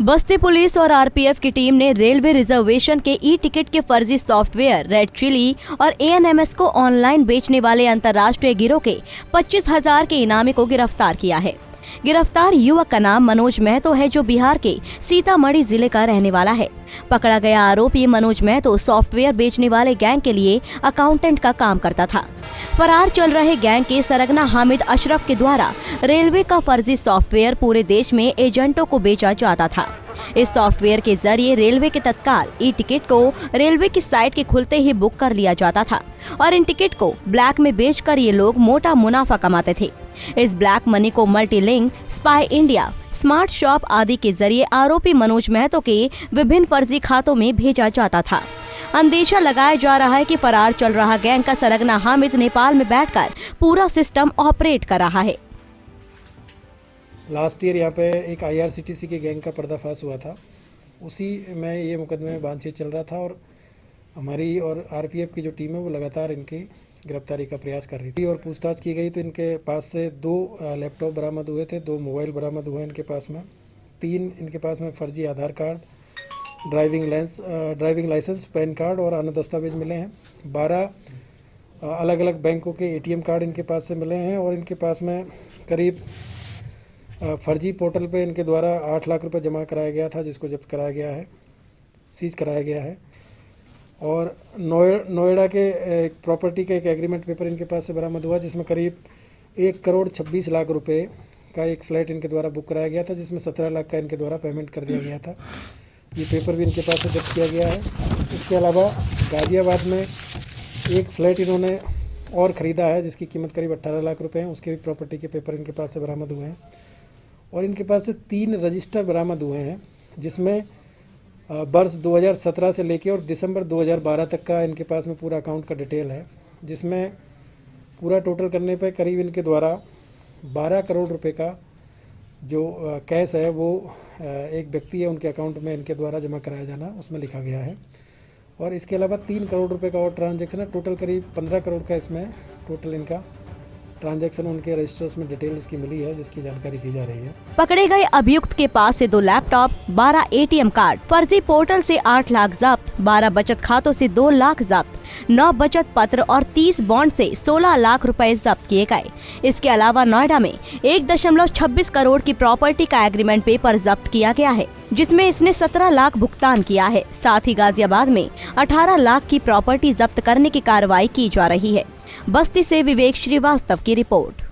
बस्ती police और RPF की team ने रेलवे रिजर्वेशन के ई टिकट के फर्जी सॉफ्टवेयर रेड चिली और एएनएमएस को ऑनलाइन बेचने वाले अंतर्राष्ट्रीय गिरोह के 25,000 के इनामी को गिरफ्तार किया है। गिरफ्तार युवक का नाम मनोज महतो है, जो बिहार के सीतामढ़ी जिले का रहने वाला है। पकड़ा गया आरोपी मनोज महतो सॉफ्टवेयर बेचने वाले गैंग के लिए अकाउंटेंट का काम करता था। फरार चल रहे गैंग के सरगना हामिद अशरफ के द्वारा रेलवे का फर्जी सॉफ्टवेयर पूरे देश में एजेंटों को बेचा जाता था। इस सॉफ्टवेयर के जरिए रेलवे के तत्काल ई टिकट को रेलवे की साइट के खुलते ही बुक कर लिया जाता था और इन टिकट को ब्लैक में बेचकर ये लोग मोटा मुनाफा कमाते थे। इस ब्लैक मनी को मल्टीलिंक, स्पाई इंडिया, स्मार्ट शॉप आदि के जरिए आरोपी मनोज महतो के विभिन्न फर्जी खातों में भेजा जाता था। अंदेशा लगाया जा रहा है कि फरार चल रहा गैंग का सरगना हामिद नेपाल में बैठकर पूरा सिस्टम ऑपरेट कर रहा है। लास्ट ईयर यहाँ पे एक आईआरसीटीसी के गैंग का पर्दाफाश हुआ था। उसी में ये मुकदमे में बातचीत चल रहा था और हमारी और आरपीएफ की जो टीम है वो लगातार इनकी गिरफ्तारी का प्रयास कर रही थी और पूछताछ की गई तो इनके पास से 2 लैपटॉप बरामद हुए थे, 2 मोबाइल बरामद हुए इनके पास में, 3 इनके पास में फर्जी Aadhaar card, driving licence, PAN card और अन्य दस्तावेज मिले हैं। 12 अलग अलग बैंकों के एटीएम कार्ड इनके पास से मिले हैं और इनके पास में करीब फर्जी पोर्टल पे इनके द्वारा 8 लाख रुपए जमा कराया गया था, जिसको जब्त कराया गया है, सीज कराया गया है। और नोएडा के एक प्रॉपर्टी का एक एग्रीमेंट पेपर इनके पास से बरामद हुआ, जिसमें करीब 1 करोड़ 26 लाख रुपए का एक फ्लैट इनके द्वारा बुक कराया गया था, जिसमें 17 लाख का इनके द्वारा पेमेंट कर दिया गया था। ये पेपर भी इनके पास से जब्त किया गया है। इसके अलावा गाजियाबाद में एक फ्लैट इन्होंने और ख़रीदा है, जिसकी कीमत करीब 18 लाख रुपए है। उसके भी प्रॉपर्टी के पेपर इनके पास से बरामद हुए हैं और इनके पास से 3 रजिस्टर बरामद हुए हैं, जिसमें वर्ष 2017 से लेके और दिसंबर 2012 तक का इनके पास में पूरा अकाउंट का डिटेल है, जिसमें पूरा टोटल करने पे करीब इनके द्वारा 12 करोड़ रुपए का जो कैश है वो एक व्यक्ति है उनके अकाउंट में इनके द्वारा जमा कराया जाना उसमें लिखा गया है। और इसके अलावा 3 करोड़ रुपए का और ट्रांजैक्शन है। टोटल करीब 15 करोड़ का इसमें टोटल इनका ट्रांजैक्शन उनके रजिस्टर्स में डिटेल इसकी मिली है, जिसकी जानकारी की जा रही है। पकड़े गए अभियुक्त के पास से 2 लैपटॉप, 12 एटीएम कार्ड, फर्जी पोर्टल से 8 लाख जब्त, 12 बचत खातों से 2 लाख जब्त, 9 बचत पत्र और 30 बॉन्ड से 16 लाख रुपए जब्त किए गए। इसके अलावा नोएडा में 1.26 करोड़ की प्रॉपर्टी का एग्रीमेंट पेपर जब्त किया गया है, जिसमें इसने 17 लाख भुगतान किया है। साथ ही गाजियाबाद में 18 लाख की प्रॉपर्टी जब्त करने की कार्रवाई की जा रही है। बस्ती से विवेक श्रीवास्तव की रिपोर्ट।